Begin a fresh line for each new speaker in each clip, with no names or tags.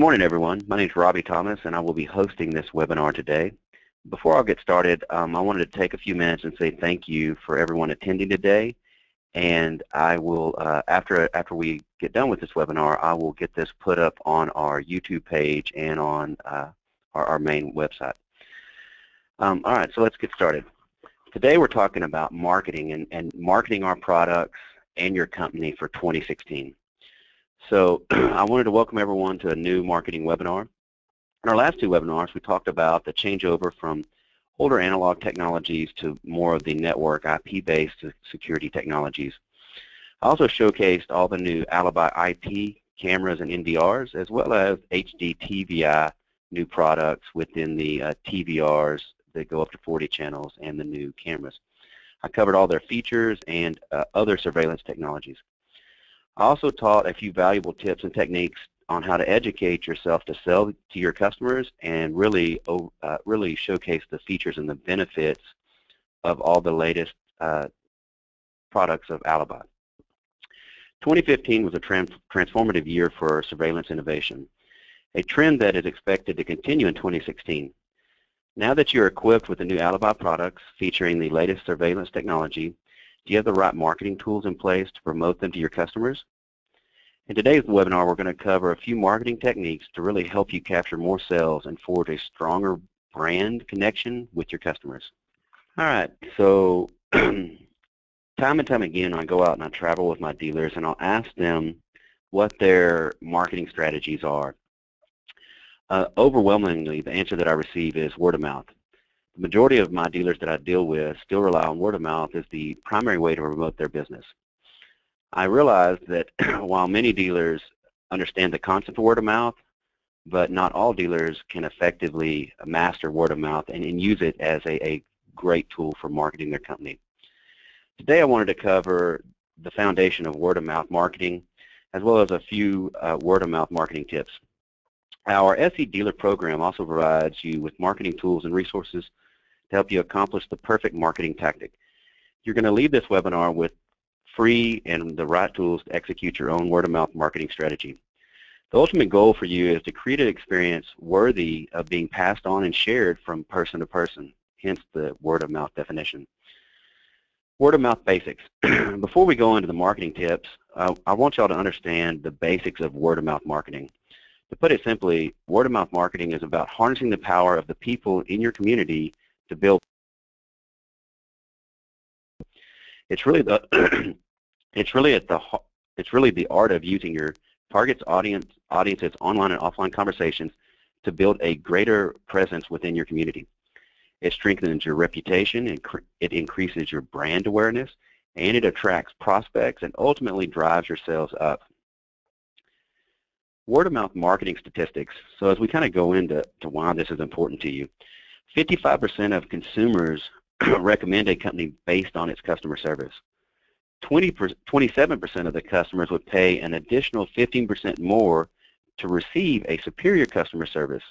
morning, everyone. My name is Robbie Thomas, and I will be hosting this webinar today. Before I get started, I wanted to take a few minutes and say thank you for everyone attending today. And I will, after we get done with this webinar, I will get this put up on our YouTube page and on our main website. All right, so let's get started. Today we're talking about marketing and marketing our products and your company for 2016. So I wanted to welcome everyone to a new marketing webinar. In our last two webinars, we talked about the changeover from older analog technologies to more of the network IP-based security technologies. I also showcased all the new Alibi IP cameras and NVRs, as well as HD TVI new products within the TVRs that go up to 40 channels and the new cameras. I covered all their features and other surveillance technologies. I also taught a few valuable tips and techniques on how to educate yourself to sell to your customers and really showcase the features and the benefits of all the latest products of Alibi. 2015 was a transformative year for surveillance innovation, a trend that is expected to continue in 2016. Now that you're equipped with the new Alibi products featuring the latest surveillance technology, do you have the right marketing tools in place to promote them to your customers? In today's webinar, we're going to cover a few marketing techniques to really help you capture more sales and forge a stronger brand connection with your customers. All right, so time and time again, I go out and I travel with my dealers and I'll ask them what their marketing strategies are. Overwhelmingly, the answer that I receive is word of mouth. The majority of my dealers that I deal with still rely on word of mouth as the primary way to promote their business. I realize that while many dealers understand the concept of word of mouth, but not all dealers can effectively master word of mouth and use it as a great tool for marketing their company. Today I wanted to cover the foundation of word of mouth marketing, as well as a few word of mouth marketing tips. Our SE Dealer program also provides you with marketing tools and resources to help you accomplish the perfect marketing tactic. You're going to leave this webinar with free and the right tools to execute your own word-of-mouth marketing strategy. The ultimate goal for you is to create an experience worthy of being passed on and shared from person to person, hence the word-of-mouth definition. Word-of-mouth basics. Before we go into the marketing tips, I want y'all to understand the basics of word-of-mouth marketing. To put it simply, word-of-mouth marketing is about harnessing the power of the people in your community to build. It's really the art of using your target's audience's online and offline conversations to build a greater presence within your community. It strengthens your reputation, it increases your brand awareness, and it attracts prospects and ultimately drives your sales up. Word-of-mouth marketing statistics. So as we kind of go into why this is important to you, 55% of consumers recommend a company based on its customer service. 27% of the customers would pay an additional 15% more to receive a superior customer service.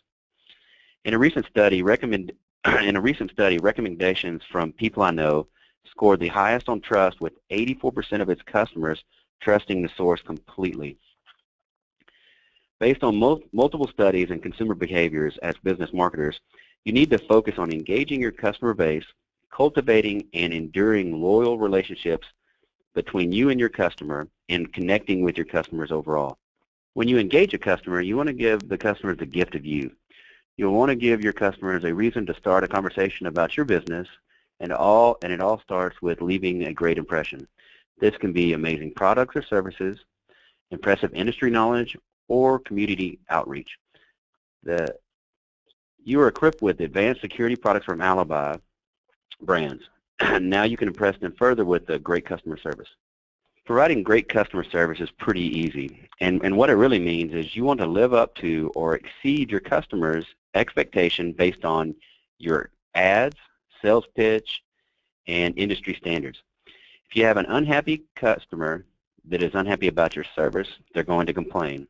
In a recent study, recommendations from people I know scored the highest on trust, with 84% of its customers trusting the source completely. Based on multiple studies and consumer behaviors as business marketers, you need to focus on engaging your customer base, cultivating and enduring loyal relationships between you and your customer, and connecting with your customers overall. When you engage a customer, you want to give the customers the gift of you. You'll want to give your customers a reason to start a conversation about your business, and it all starts with leaving a great impression. This can be amazing products or services, impressive industry knowledge, or community outreach. You are equipped with advanced security products from Alibi brands. Now you can impress them further with a great customer service. Providing great customer service is pretty easy, and what it really means is you want to live up to or exceed your customers' expectation based on your ads, sales pitch, and industry standards. If you have an unhappy customer that is unhappy about your service, they're going to complain.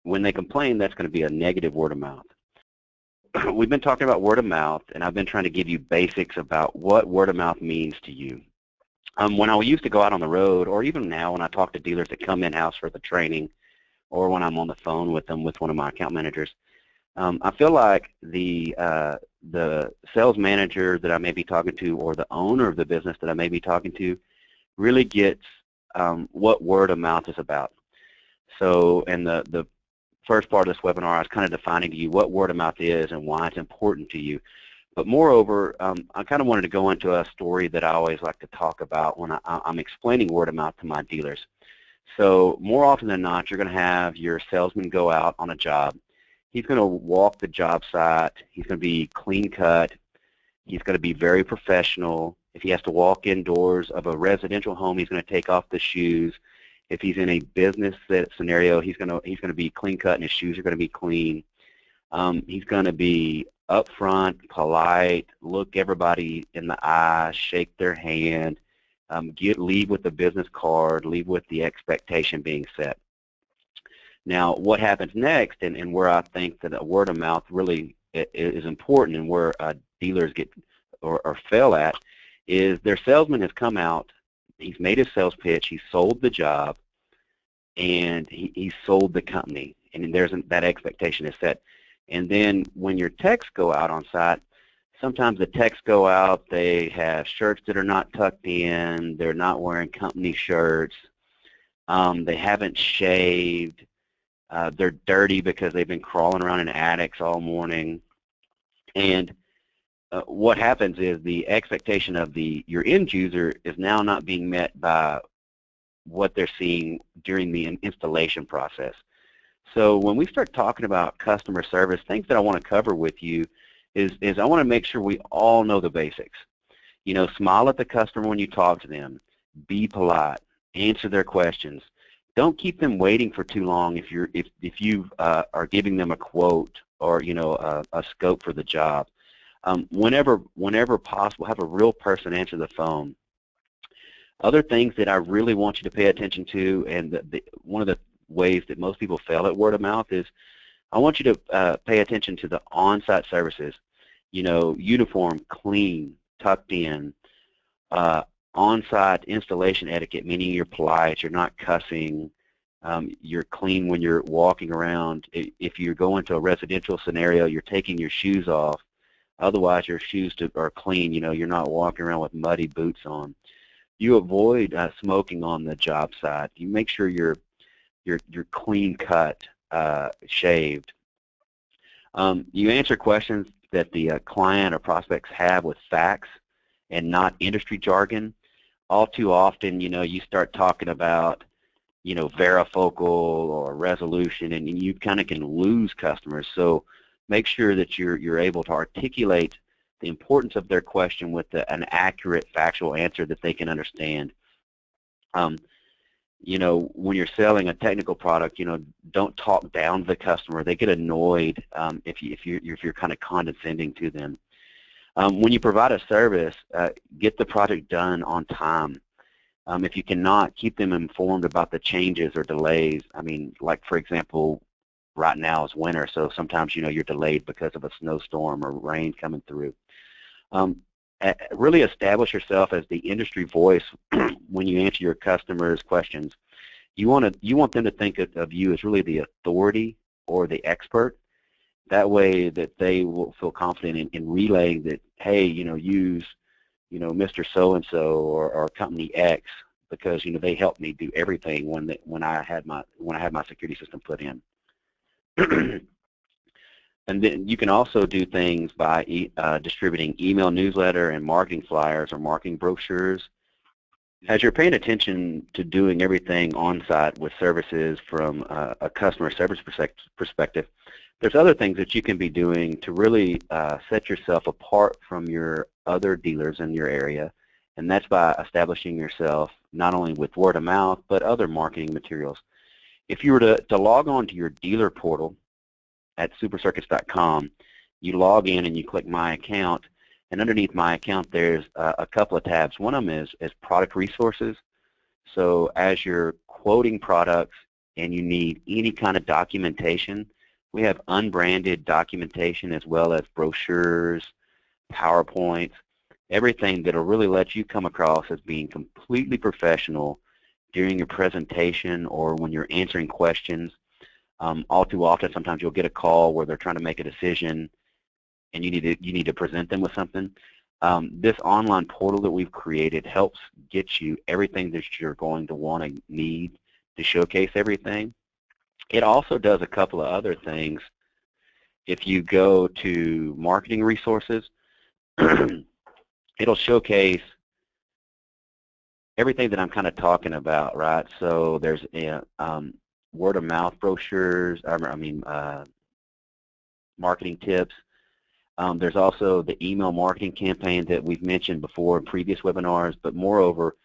When they complain, that's going to be a negative word of mouth. We've been talking about word of mouth, and I've been trying to give you basics about what word of mouth means to you. When I used to go out on the road, or even now when I talk to dealers that come in-house for the training, or when I'm on the phone with them with one of my account managers. I feel like the sales manager that I may be talking to or the owner of the business that I may be talking to really gets what word of mouth is about. So in the first part of this webinar, I was kind of defining to you what word of mouth is and why it's important to you. But moreover, I kind of wanted to go into a story that I always like to talk about when I'm explaining word of mouth to my dealers. So more often than not, you're going to have your salesman go out on a job. He's going to walk the job site. He's going to be clean cut. He's going to be very professional. If he has to walk indoors of a residential home, he's going to take off the shoes. If he's in a business scenario, he's going to be clean cut and his shoes are going to be clean. He's going to be upfront, polite, look everybody in the eye, shake their hand, leave with the business card, leave with the expectation being set. Now, what happens next, and where I think that a word of mouth really is important, and where dealers get or fail at, is their salesman has come out, he's made his sales pitch, he's sold the job, and he's sold the company, and there's that expectation is set. And then when your techs go out on site, sometimes the techs go out, they have shirts that are not tucked in, they're not wearing company shirts, they haven't shaved, they're dirty because they've been crawling around in attics all morning. And what happens is the expectation of your end user is now not being met by what they're seeing during the installation process. So when we start talking about customer service, things that I want to cover with you is I want to make sure we all know the basics. You know, smile at the customer when you talk to them, be polite, answer their questions. Don't keep them waiting for too long if you are giving them a quote or a scope for the job. Whenever possible, have a real person answer the phone. Other things that I really want you to pay attention to, and one of the ways that most people fail at word of mouth is, I want you to pay attention to the on-site services. You know, uniform, clean, tucked in, on-site installation etiquette, meaning you're polite, you're not cussing, you're clean when you're walking around. If you're going to a residential scenario, you're taking your shoes off. Otherwise, your shoes are clean. You know, you're not walking around with muddy boots on. You avoid smoking on the job site. You make sure you're clean cut, shaved. You answer questions that the client or prospects have with facts and not industry jargon. All too often, you start talking about, varifocal or resolution, and you kind of can lose customers. So make sure that you're able to articulate the importance of their question with an accurate, factual answer that they can understand. When you're selling a technical product, don't talk down to the customer. They get annoyed if you're kind of condescending to them. When you provide a service, get the project done on time. If you cannot, keep them informed about the changes or delays. I mean, like for example, right now is winter, so sometimes you're delayed because of a snowstorm or rain coming through. Really establish yourself as the industry voice when you answer your customers' questions. You want them to think of you as really the authority or the expert. That way that they will feel confident in relaying that, hey, use Mr. So-and-so or company X, because they helped me do everything when I had my security system put in. And then you can also do things by distributing email newsletter and marketing flyers or marketing brochures. As you're paying attention to doing everything on-site with services from a customer service perspective, there's other things that you can be doing to really set yourself apart from your other dealers in your area, and that's by establishing yourself not only with word of mouth but other marketing materials. If you were to log on to your dealer portal at supercircuits.com, you log in and you click My Account, and underneath My Account there's a couple of tabs. One of them is Product Resources. So as you're quoting products and you need any kind of documentation, we have unbranded documentation as well as brochures, PowerPoints, everything that will really let you come across as being completely professional during your presentation or when you're answering questions. All too often, sometimes you'll get a call where they're trying to make a decision, and you need to present them with something. This online portal that we've created helps get you everything that you're going to want to need to showcase everything. It also does a couple of other things. If you go to marketing resources, it'll showcase everything that I'm kind of talking about, right? So there's word of mouth brochures, marketing tips. There's also the email marketing campaign that we've mentioned before in previous webinars, but moreover,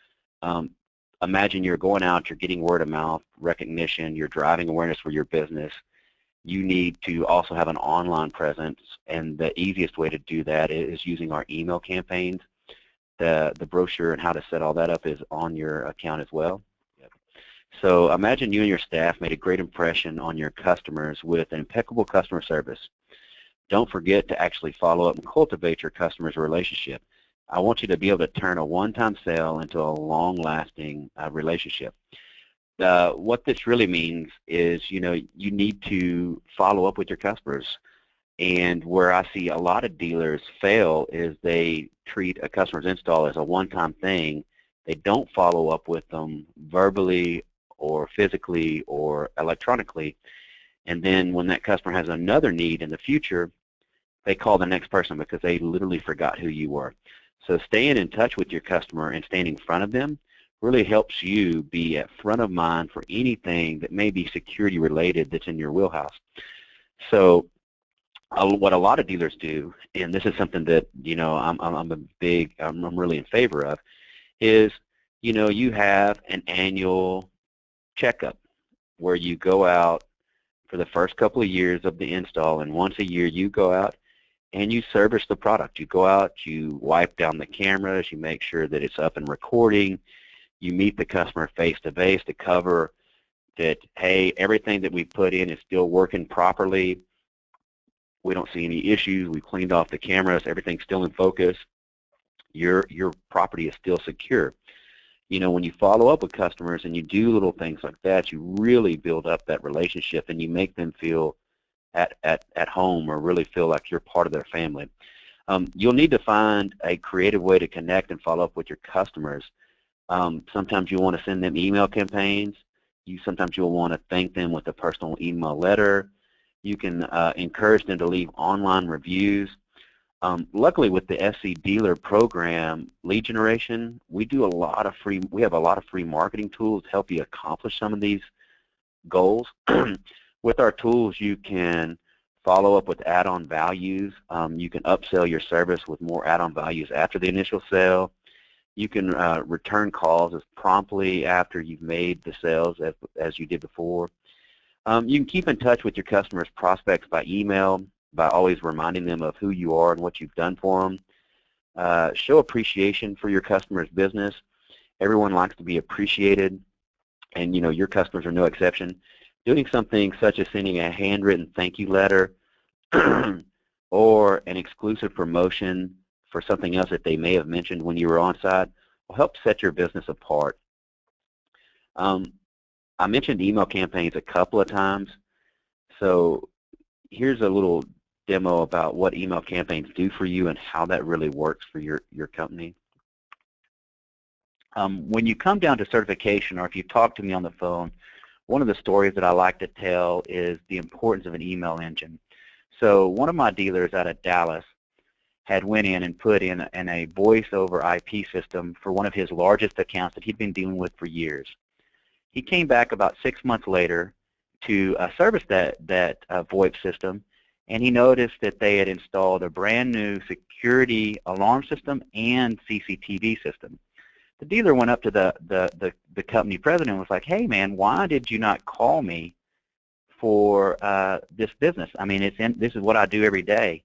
imagine you're going out, you're getting word of mouth recognition, you're driving awareness for your business. You need to also have an online presence, and the easiest way to do that is using our email campaigns. The brochure and how to set all that up is on your account as well. So imagine you and your staff made a great impression on your customers with an impeccable customer service. Don't forget to actually follow up and cultivate your customer's relationship. I want you to be able to turn a one-time sale into a long-lasting relationship. What this really means is, you need to follow up with your customers. And where I see a lot of dealers fail is they treat a customer's install as a one-time thing. They don't follow up with them verbally or physically or electronically. And then when that customer has another need in the future, they call the next person because they literally forgot who you were. So staying in touch with your customer and staying in front of them really helps you be at front of mind for anything that may be security related that's in your wheelhouse. So what a lot of dealers do, and this is something that I'm really in favor of, is you have an annual checkup where you go out for the first couple of years of the install, and once a year you go out and you service the product. You go out, you wipe down the cameras, you make sure that it's up and recording, you meet the customer face to face to cover that, hey, everything that we put in is still working properly. We don't see any issues. We cleaned off the cameras. Everything's still in focus. Your property is still secure. When you follow up with customers and you do little things like that, you really build up that relationship and you make them feel at home or really feel like you're part of their family. You'll need to find a creative way to connect and follow up with your customers. Sometimes you want to send them email campaigns. Sometimes you'll want to thank them with a personal email letter. You can encourage them to leave online reviews. Luckily, with the SC Dealer program, lead generation, we have a lot of free marketing tools to help you accomplish some of these goals. With our tools, you can follow up with add-on values. You can upsell your service with more add-on values after the initial sale. You can return calls as promptly after you've made the sales as you did before. You can keep in touch with your customers' prospects by email, by always reminding them of who you are and what you've done for them. Show appreciation for your customer's business. Everyone likes to be appreciated, and your customers are no exception. Doing something such as sending a handwritten thank you letter or an exclusive promotion for something else that they may have mentioned when you were on site will help set your business apart. I mentioned email campaigns a couple of times, so here's a little demo about what email campaigns do for you and how that really works for your company. When you come down to certification, or if you talk to me on the phone, one of the stories that I like to tell is the importance of an email engine. So one of my dealers out of Dallas had went in and put in a voice over IP system for one of his largest accounts that he'd been dealing with for years. He came back about 6 months later to service that VoIP system, and he noticed that they had installed a brand new security alarm system and CCTV system. The dealer went up to the company president and was like, hey man, why did you not call me for this business? I mean, this is what I do every day.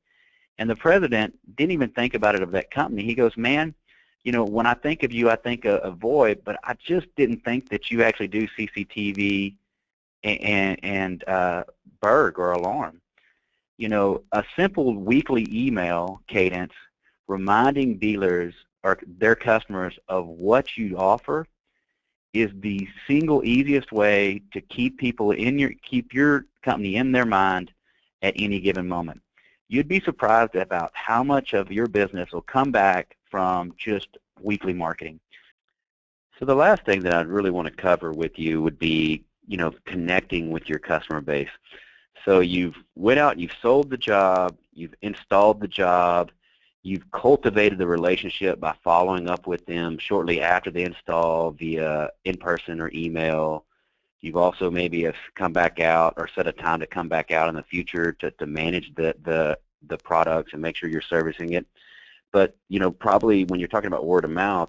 And the president didn't even think about it of that company. He goes, man, when I think of you, I think of VoIP, but I just didn't think that you actually do CCTV and Berg or alarm. A simple weekly email cadence reminding dealers or their customers of what you offer is the single easiest way to keep people keep your company in their mind at any given moment. You'd be surprised about how much of your business will come back from just weekly marketing. So the last thing that I'd really want to cover with you would be, connecting with your customer base. So you've went out, you've sold the job, you've installed the job, you've cultivated the relationship by following up with them shortly after the install via in-person or email. You've also maybe have come back out or set a time to come back out in the future to manage the products and make sure you're servicing it. But, probably when you're talking about word of mouth,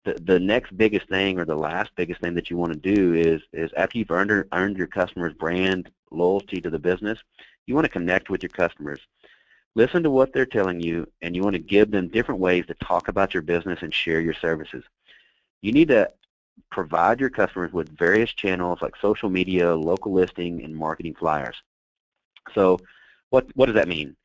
the next biggest thing or the last biggest thing that you want to do is after you've earned your customers' brand loyalty to the business, you want to connect with your customers. Listen to what they're telling you, and you want to give them different ways to talk about your business and share your services. You need to provide your customers with various channels like social media, local listing, and marketing flyers. So what does that mean?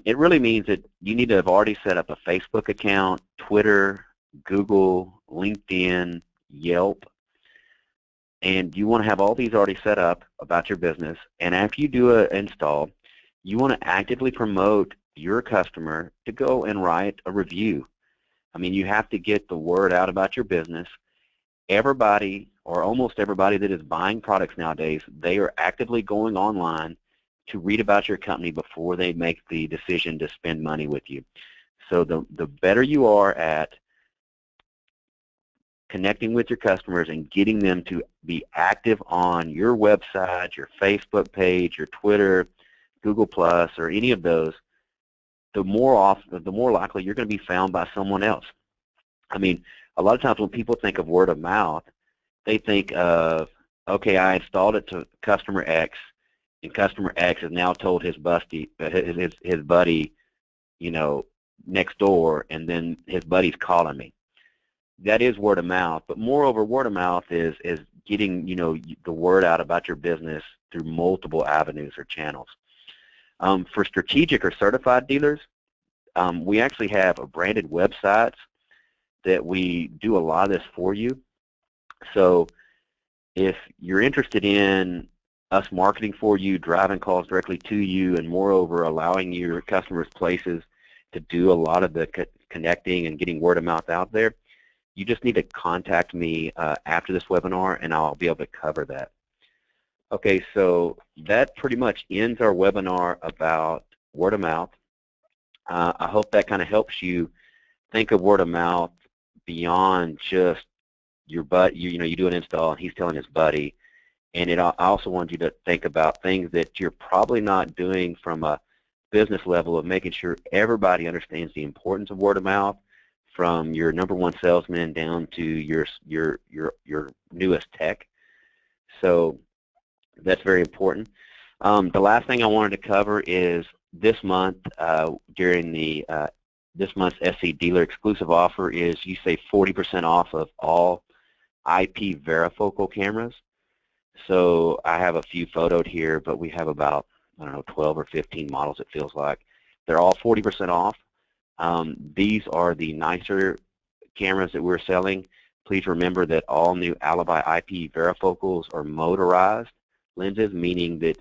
It really means that you need to have already set up a Facebook account, Twitter, Google, LinkedIn, Yelp, and you want to have all these already set up about your business. And after you do an install, you want to actively promote your customer to go and write a review. I mean, you have to get the word out about your business. Everybody, or almost everybody that is buying products nowadays, they are actively going online to read about your company before they make the decision to spend money with you. So the better you are at connecting with your customers and getting them to be active on your website, your Facebook page, your Twitter, Google Plus, or any of those, the more likely you're going to be found by someone else. I mean, a lot of times when people think of word of mouth, they think of, okay, I installed it to customer X, and customer X has now told his buddy, next door, and then his buddy's calling me. That is word of mouth, but moreover, word of mouth is getting the word out about your business through multiple avenues or channels. For strategic or certified dealers, we actually have a branded websites that we do a lot of this for you. So if you're interested in us marketing for you, driving calls directly to you, and moreover allowing your customers' places to do a lot of the connecting and getting word of mouth out there, you just need to contact me after this webinar, and I'll be able to cover that. Okay, so that pretty much ends our webinar about word of mouth. I hope that kind of helps you think of word of mouth beyond just your buddy. You do an install and he's telling his buddy, and I also want you to think about things that you're probably not doing from a business level of making sure everybody understands the importance of word of mouth, from your #1 salesman down to your newest tech. So that's very important. The last thing I wanted to cover is this month, during this month's SC Dealer exclusive offer, is you save 40% off of all IP varifocal cameras. So I have a few photoed here, but we have about, 12 or 15 models, it feels like. They're all 40% off. These are the nicer cameras that we're selling. Please remember that all new Alibi IP varifocals are motorized lenses, meaning that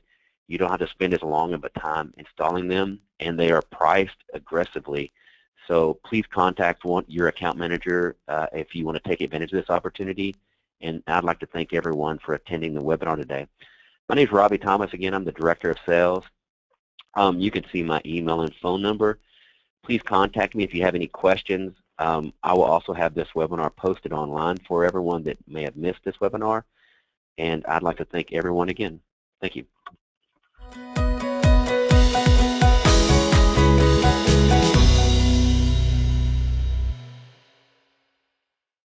you don't have to spend as long of a time installing them, and they are priced aggressively. So please contact your account manager if you want to take advantage of this opportunity. And I'd like to thank everyone for attending the webinar today. My name is Robbie Thomas. Again, I'm the Director of Sales. You can see my email and phone number. Please contact me if you have any questions. I will also have this webinar posted online for everyone that may have missed this webinar. And I'd like to thank everyone again. Thank you.